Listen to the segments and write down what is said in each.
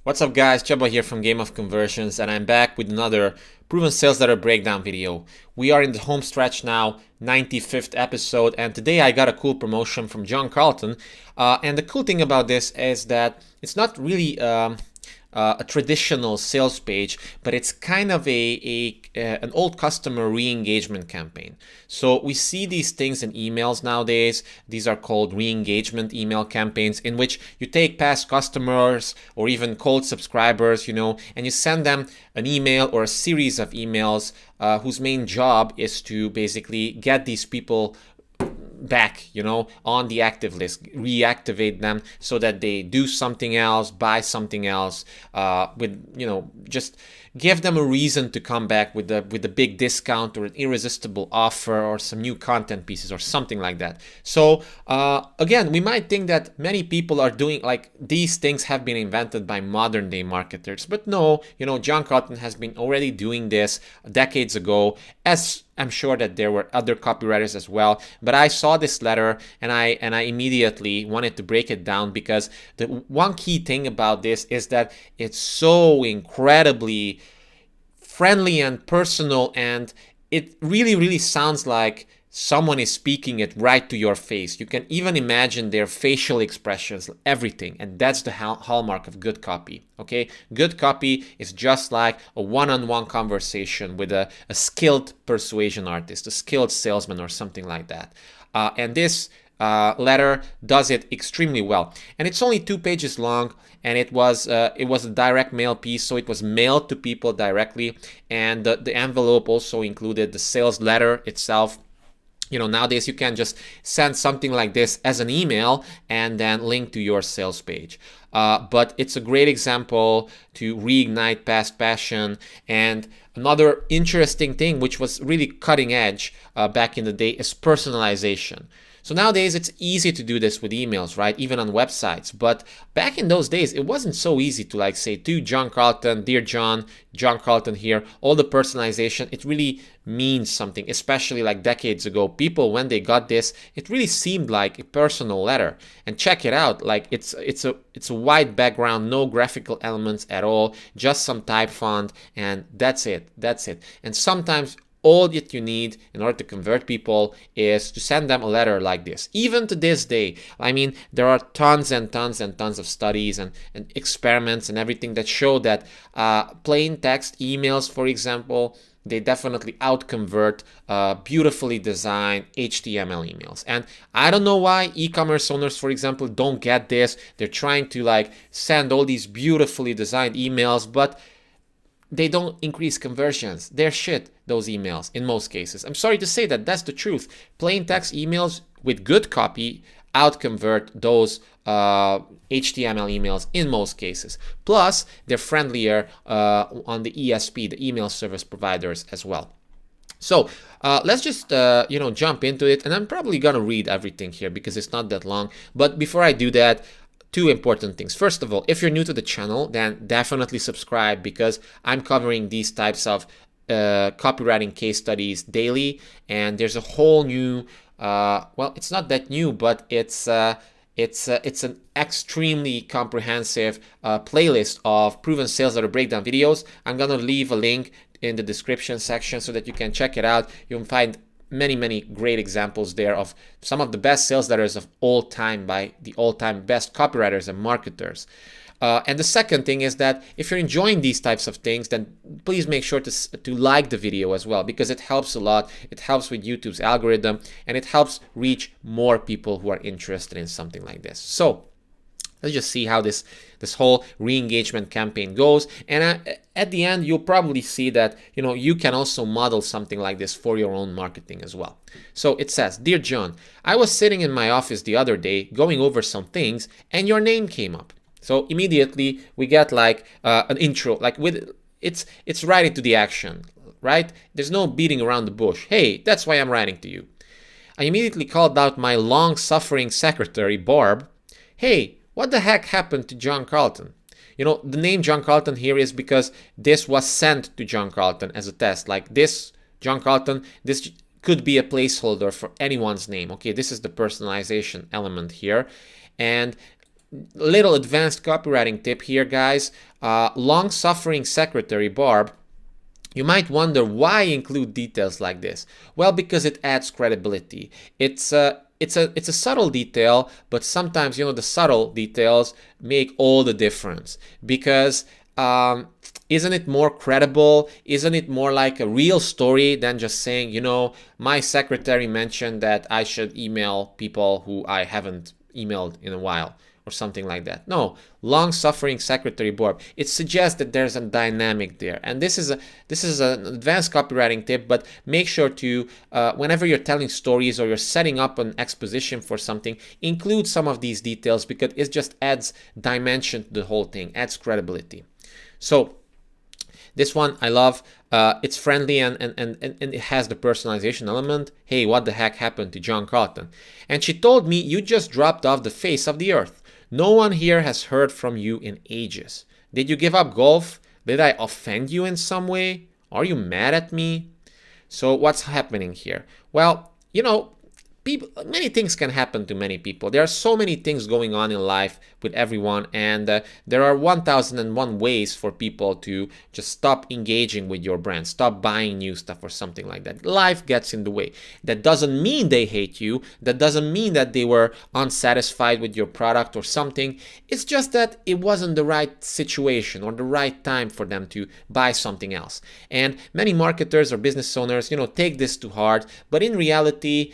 What's up guys, Csaba here from Game of Conversions, and I'm back with another proven sales letter breakdown video. We are in the home stretch now, 95th episode, and today I got a cool promotion from Carlton. And the cool thing about this is that it's not really a traditional sales page, but it's kind of an old customer re-engagement campaign. So we see these things in emails nowadays. These are called re-engagement email campaigns, in which you take past customers or even cold subscribers, and you send them an email or a series of emails whose main job is to basically get these people back, on the active list, reactivate them so that they do something else, buy something else, just give them a reason to come back with a big discount or an irresistible offer or some new content pieces or something like that. So again, we might think that many people are doing like these things have been invented by modern day marketers, but no, Carlton has been already doing this decades ago, as I'm sure that there were other copywriters as well, but I saw this letter and I immediately wanted to break it down, because the one key thing about this is that it's so incredibly friendly and personal, and it really sounds like someone is speaking it right to your face. You can even imagine their facial expressions, everything, and that's the hallmark of good copy. Okay, good copy is just like a one-on-one conversation with a skilled persuasion artist, a skilled salesman, or something like that. And this letter does it extremely well, and it's only 2 pages long, and it was a direct mail piece, so it was mailed to people directly, and the envelope also included the sales letter itself. Nowadays you can just send something like this as an email and then link to your sales page. But it's a great example to reignite past passion. And another interesting thing, which was really cutting edge back in the day, is personalization. So nowadays it's easy to do this with emails, right? Even on websites. But back in those days, it wasn't so easy to like say to John Carlton, dear John Carlton here, all the personalization. It really means something, especially like decades ago. People, when they got this, it really seemed like a personal letter. And check it out, like it's a white background, no graphical elements at all, just some type font, and that's it. And sometimes all that you need in order to convert people is to send them a letter like this. Even to this day, I mean, there are tons and tons and tons of studies and experiments and everything that show that plain text emails, for example, they definitely outconvert beautifully designed HTML emails. And I don't know why e-commerce owners, for example, don't get this. They're trying to like send all these beautifully designed emails, but they don't increase conversions. They're shit, those emails, in most cases. I'm sorry to say that, that's the truth. Plain text emails with good copy outconvert those HTML emails in most cases. Plus, they're friendlier on the ESP, the email service providers, as well. So let's just jump into it, and I'm probably gonna read everything here because it's not that long. But before I do that, 2 important things. First of all, if you're new to the channel, then definitely subscribe, because I'm covering these types of copywriting case studies daily, and there's a whole new, well, it's not that new, but it's an extremely comprehensive playlist of proven sales letter breakdown videos. I'm gonna leave a link in the description section so that you can check it out. You'll find many great examples there of some of the best sales letters of all time by the all-time best copywriters and marketers. And the second thing is that if you're enjoying these types of things, then please make sure to like the video as well, because it helps a lot. It helps with YouTube's algorithm, and it helps reach more people who are interested in something like this. So let's just see how this whole re-engagement campaign goes. And at the end, you'll probably see that you can also model something like this for your own marketing as well. So it says, "Dear John, I was sitting in my office the other day going over some things, and your name came up." So immediately we get like an intro, like it's right into the action, right? There's no beating around the bush. Hey, that's why I'm writing to you. I immediately called out my long-suffering secretary, Barb. Hey, what the heck happened to John Carlton? The name John Carlton here is because this was sent to John Carlton as a test. Like this, John Carlton, this could be a placeholder for anyone's name. Okay, this is the personalization element here. And little advanced copywriting tip here, guys. Long-suffering secretary Barb, you might wonder why include details like this. Well, because it adds credibility. It's a subtle detail, but sometimes, the subtle details make all the difference. Because isn't it more credible? Isn't it more like a real story than just saying, my secretary mentioned that I should email people who I haven't emailed in a while, or something like that. No, long-suffering secretary Barb. It suggests that there's a dynamic there, and this is an advanced copywriting tip. But make sure to, whenever you're telling stories or you're setting up an exposition for something, include some of these details, because it just adds dimension to the whole thing, adds credibility. So this one I love. It's friendly and it has the personalization element. Hey, what the heck happened to John Carlton? And she told me, you just dropped off the face of the earth. No one here has heard from you in ages. Did you give up golf? Did I offend you in some way? Are you mad at me? So what's happening here? Well, many things can happen to many people. There are so many things going on in life with everyone, and there are 1001 ways for people to just stop engaging with your brand, stop buying new stuff or something like that. Life gets in the way. That doesn't mean they hate you. That doesn't mean that they were unsatisfied with your product or something. It's just that it wasn't the right situation or the right time for them to buy something else. And many marketers or business owners, take this to heart, but in reality,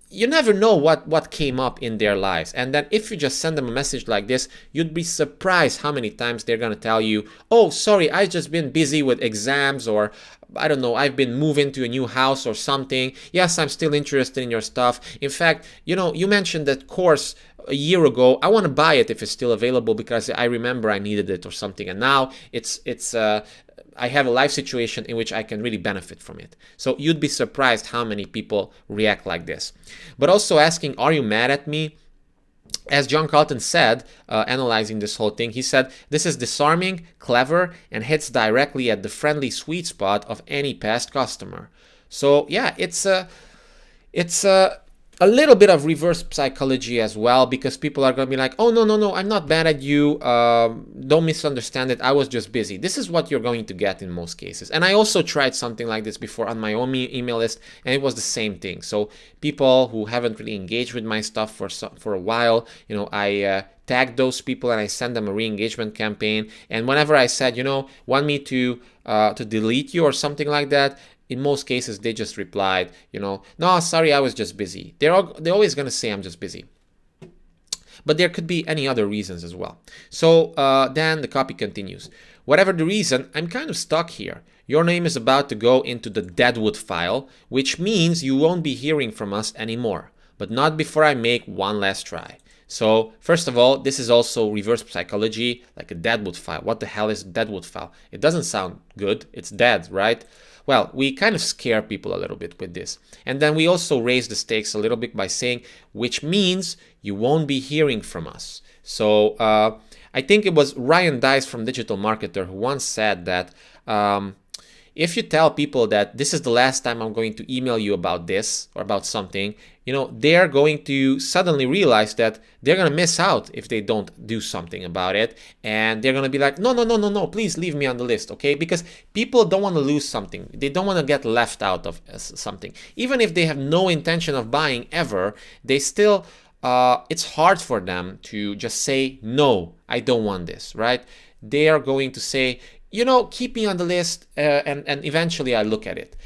you never know what came up in their lives. And then if you just send them a message like this, you'd be surprised how many times they're going to tell you, oh, sorry, I've just been busy with exams, or I don't know, I've been moving to a new house or something. Yes, I'm still interested in your stuff. In fact, you mentioned that course a year ago. I want to buy it if it's still available because I remember I needed it or something. And now I have a life situation in which I can really benefit from it. So you'd be surprised how many people react like this. But also asking, are you mad at me? As John Carlton said, analyzing this whole thing, he said, this is disarming, clever, and hits directly at the friendly sweet spot of any past customer. So yeah, it's a little bit of reverse psychology as well, because people are going to be like, oh, no, I'm not mad at you. Don't misunderstand it. I was just busy. This is what you're going to get in most cases. And I also tried something like this before on my own email list, and it was the same thing. So people who haven't really engaged with my stuff for a while, I tag those people and I send them a re-engagement campaign. And whenever I said, want me to delete you or something like that, in most cases, they just replied, no, sorry, I was just busy. They're always going to say I'm just busy. But there could be any other reasons as well. So then the copy continues. Whatever the reason, I'm kind of stuck here. Your name is about to go into the deadwood file, which means you won't be hearing from us anymore. But not before I make one last try. So first of all, this is also reverse psychology, like a deadwood file. What the hell is a deadwood file? It doesn't sound good. It's dead, right? Well, we kind of scare people a little bit with this. And then we also raise the stakes a little bit by saying, which means you won't be hearing from us. So I think it was Ryan Dice from Digital Marketer who once said that if you tell people that this is the last time I'm going to email you about this or about something, they're going to suddenly realize that they're going to miss out if they don't do something about it. And they're going to be like, no, please leave me on the list, okay? Because people don't want to lose something. They don't want to get left out of something. Even if they have no intention of buying ever, they still, it's hard for them to just say, no, I don't want this, right? They are going to say, keep me on the list, and eventually I look at it,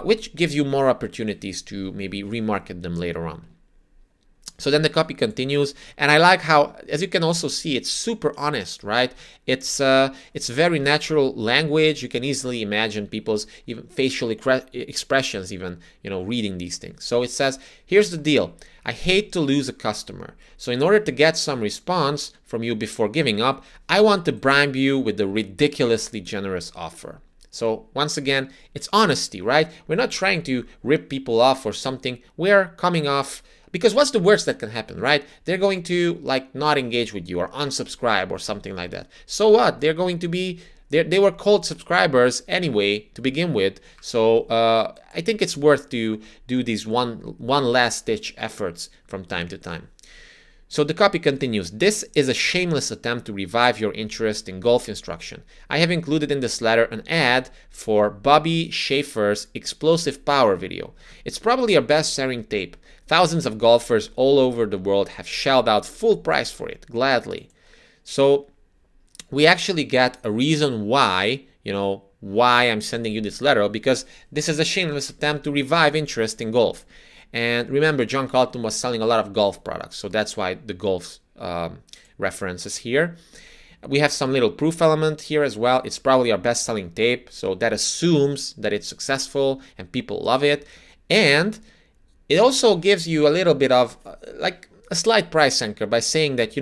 which gives you more opportunities to maybe remarket them later on. So then the copy continues, and I like how, as you can also see, it's super honest, right? It's very natural language. You can easily imagine people's even facial expressions, even reading these things. So it says, here's the deal. I hate to lose a customer. So in order to get some response from you before giving up, I want to bribe you with a ridiculously generous offer. So once again, it's honesty, right? We're not trying to rip people off or something. We're coming off, because what's the worst that can happen, right? They're going to not engage with you or unsubscribe or something like that. So what? They're going to be, they were cold subscribers anyway to begin with. So I think it's worth to do these one last ditch efforts from time to time. So the copy continues. This is a shameless attempt to revive your interest in golf instruction. I have included in this letter an ad for Bobby Schaefer's explosive power video. It's probably our best-selling tape. Thousands of golfers all over the world have shelled out full price for it, gladly. So we actually get a reason why, why I'm sending you this letter, because this is a shameless attempt to revive interest in golf. And remember, John Carlton was selling a lot of golf products, so that's why the golf references here. We have some little proof element here as well. It's probably our best-selling tape, so that assumes that it's successful and people love it. And it also gives you a little bit of like a slight price anchor by saying that,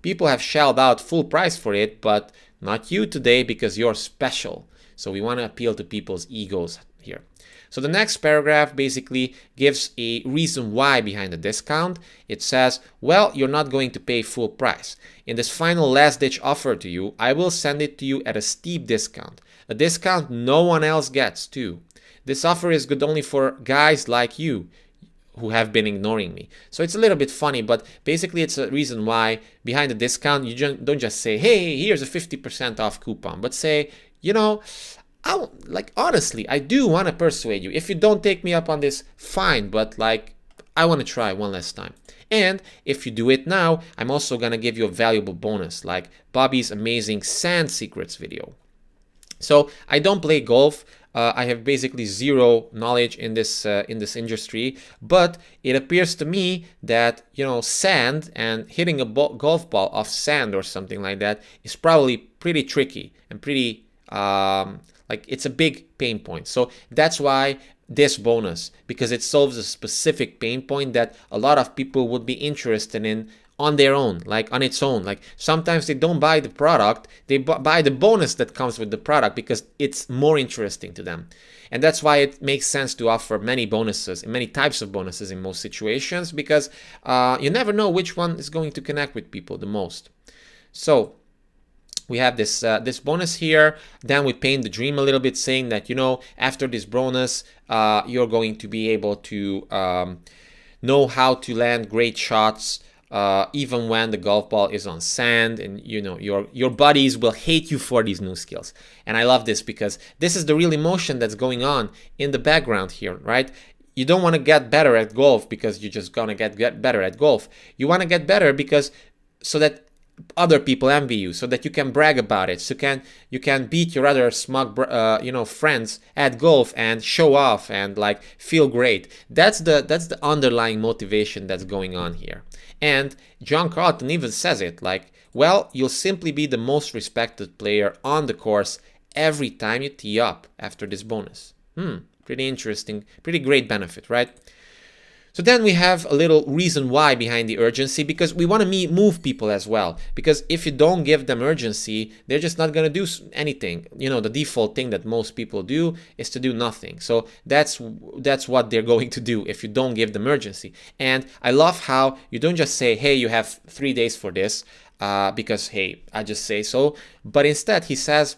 people have shelled out full price for it, but not you today because you're special. So we want to appeal to people's egos here. So the next paragraph basically gives a reason why behind the discount. It says, well, you're not going to pay full price. In this final last-ditch offer to you, I will send it to you at a steep discount. A discount no one else gets, too. This offer is good only for guys like you who have been ignoring me. So it's a little bit funny, but basically it's a reason why behind the discount, you don't just say, hey, here's a 50% off coupon, but say, honestly, I do want to persuade you. If you don't take me up on this, fine, but I want to try one last time. And if you do it now, I'm also going to give you a valuable bonus, like Bobby's amazing sand secrets video. So I don't play golf. I have basically zero knowledge in this industry, but it appears to me that sand and hitting a golf ball off sand or something like that is probably pretty tricky and pretty it's a big pain point. So that's why this bonus, because it solves a specific pain point that a lot of people would be interested in on their own, on its own. Sometimes they don't buy the product, they buy the bonus that comes with the product because it's more interesting to them. And that's why it makes sense to offer many bonuses, many types of bonuses in most situations, because you never know which one is going to connect with people the most. So we have this bonus here. Then we paint the dream a little bit, saying that, after this bonus, you're going to be able to know how to land great shots, even when the golf ball is on sand, and your buddies will hate you for these new skills. And I love this because this is the real emotion that's going on in the background here, right? You don't want to get better at golf because you're just gonna get better at golf. You want to get better because so that other people envy you, so that you can brag about it, so you can beat your other smug friends at golf and show off and feel great. That's the underlying motivation that's going on here. And John Carlton even says it, well, you'll simply be the most respected player on the course every time you tee up after this bonus. Pretty interesting, pretty great benefit, right? So then we have a little reason why behind the urgency, because we want to move people as well. Because if you don't give them urgency, they're just not going to do anything. The default thing that most people do is to do nothing. So that's what they're going to do if you don't give them urgency. And I love how you don't just say, hey, you have 3 days for this, because, hey, I just say so. But instead, he says,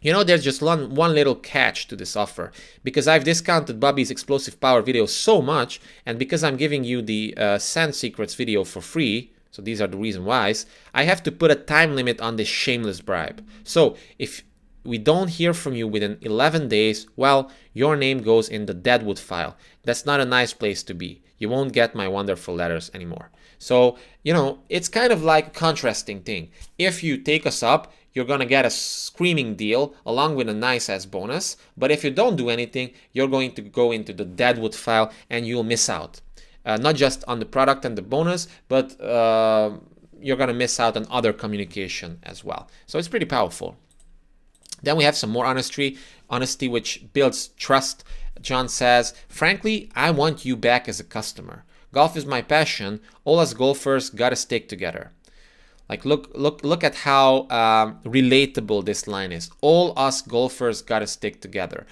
there's just one little catch to this offer, because I've discounted Bobby's explosive power video so much, and because I'm giving you the sand secrets video for free, so these are the reason whys, I have to put a time limit on this shameless bribe. So if we don't hear from you within 11 days, well, your name goes in the deadwood file. That's not a nice place to be. You won't get my wonderful letters anymore. So, it's kind of like a contrasting thing. If you take us up, you're going to get a screaming deal along with a nice-ass bonus. But if you don't do anything, you're going to go into the deadwood file and you'll miss out. Not just on the product and the bonus, but you're going to miss out on other communication as well. So it's pretty powerful. Then we have some more honesty which builds trust. John says, frankly, I want you back as a customer. Golf is my passion. All us golfers gotta stick together. Look at how relatable this line is. All us golfers gotta stick together.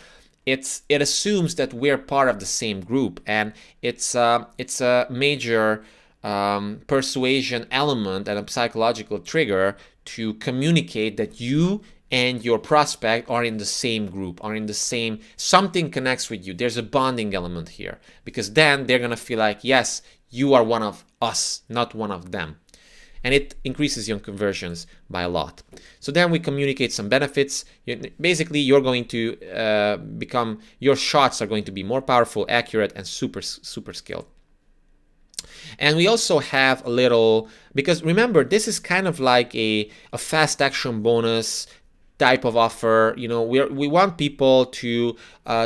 It assumes that we're part of the same group, and it's a major persuasion element and a psychological trigger to communicate that you and your prospect are in the same group, are in the same, something connects with you. There's a bonding element here, because then they're gonna feel like, yes, you are one of us, not one of them. And it increases your conversions by a lot. So then we communicate some benefits. Basically, you're going to your shots are going to be more powerful, accurate, and super skilled. And we also have a little, because remember, this is kind of like a fast action bonus type of offer. We want people to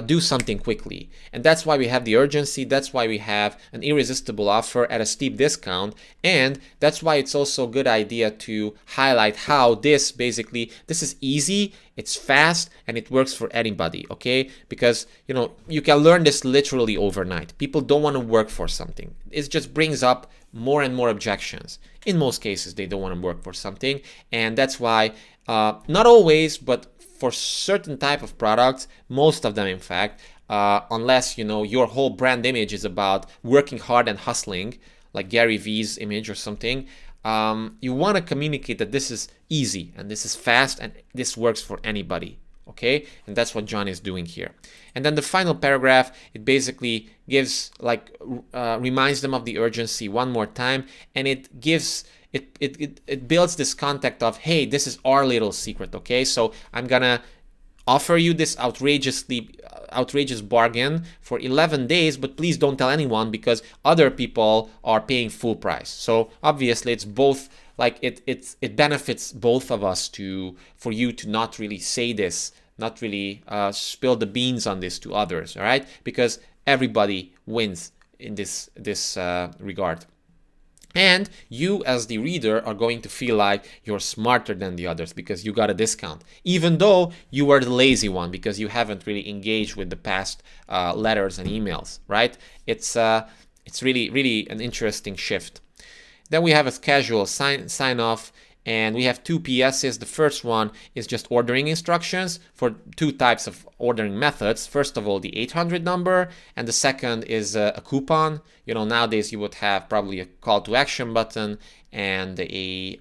do something quickly, and that's why we have the urgency. That's why we have an irresistible offer at a steep discount, and that's why it's also a good idea to highlight how this is easy, it's fast, and it works for anybody. Okay, because you can learn this literally overnight. People don't want to work for something. It just brings up more and more objections. In most cases, they don't want to work for something, and that's why not always, but for certain type of products, most of them in fact, unless your whole brand image is about working hard and hustling, like Gary Vee's image or something, you want to communicate that this is easy and this is fast and this works for anybody. Okay, and that's what John is doing here. And then the final paragraph, it basically gives reminds them of the urgency one more time, and it gives it builds this context of, hey, this is our little secret. Okay, so I'm gonna offer you this outrageous bargain for 11 days, but please don't tell anyone because other people are paying full price. So obviously it's both, it benefits both of us for you to not really say this, not really spill the beans on this to others, all right? Because everybody wins in this regard. And you as the reader are going to feel like you're smarter than the others because you got a discount, even though you were the lazy one because you haven't really engaged with the past letters and emails, right? It's really an interesting shift. Then we have a casual sign off, and we have two PSs. The first one is just ordering instructions for two types of ordering methods. First of all, the 800 number, and the second is a coupon. Nowadays you would have probably a call to action button and maybe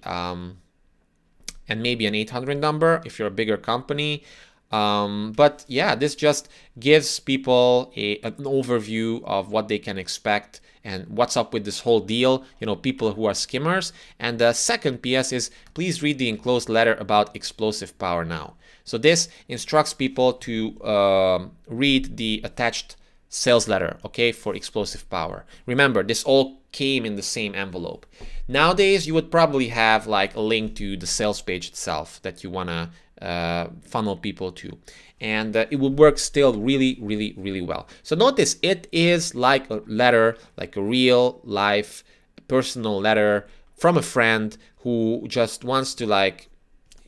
an 800 number if you're a bigger company. But yeah, this just gives people an overview of what they can expect and what's up with this whole deal, people who are skimmers. And the second PS is, please read the enclosed letter about explosive power now. So this instructs people to read the attached sales letter, okay, for explosive power. Remember, this all came in the same envelope. Nowadays, you would probably have a link to the sales page itself that you want to funnel people to. And it will work still really, really, really well. So notice it is like a letter, like a real life personal letter from a friend who just wants to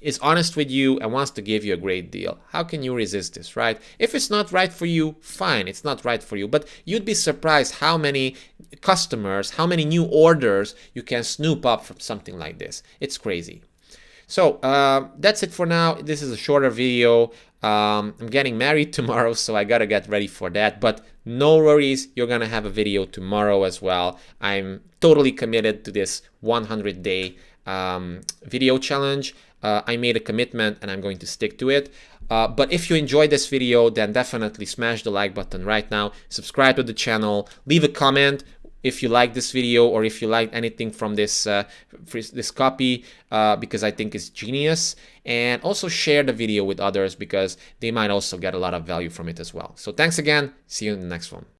is honest with you and wants to give you a great deal. How can you resist this, right? If it's not right for you, fine, it's not right for you. But you'd be surprised how many customers, how many new orders you can snoop up from something like this. It's crazy. So that's it for now. This is a shorter video. I'm getting married tomorrow, so I gotta get ready for that. But no worries, you're gonna have a video tomorrow as well. I'm totally committed to this 100-day video challenge. I made a commitment and I'm going to stick to it. But if you enjoyed this video, then definitely smash the like button right now. Subscribe to the channel. Leave a comment if you like this video or if you like anything from this copy, because I think it's genius. And also share the video with others because they might also get a lot of value from it as well. So thanks again. See you in the next one.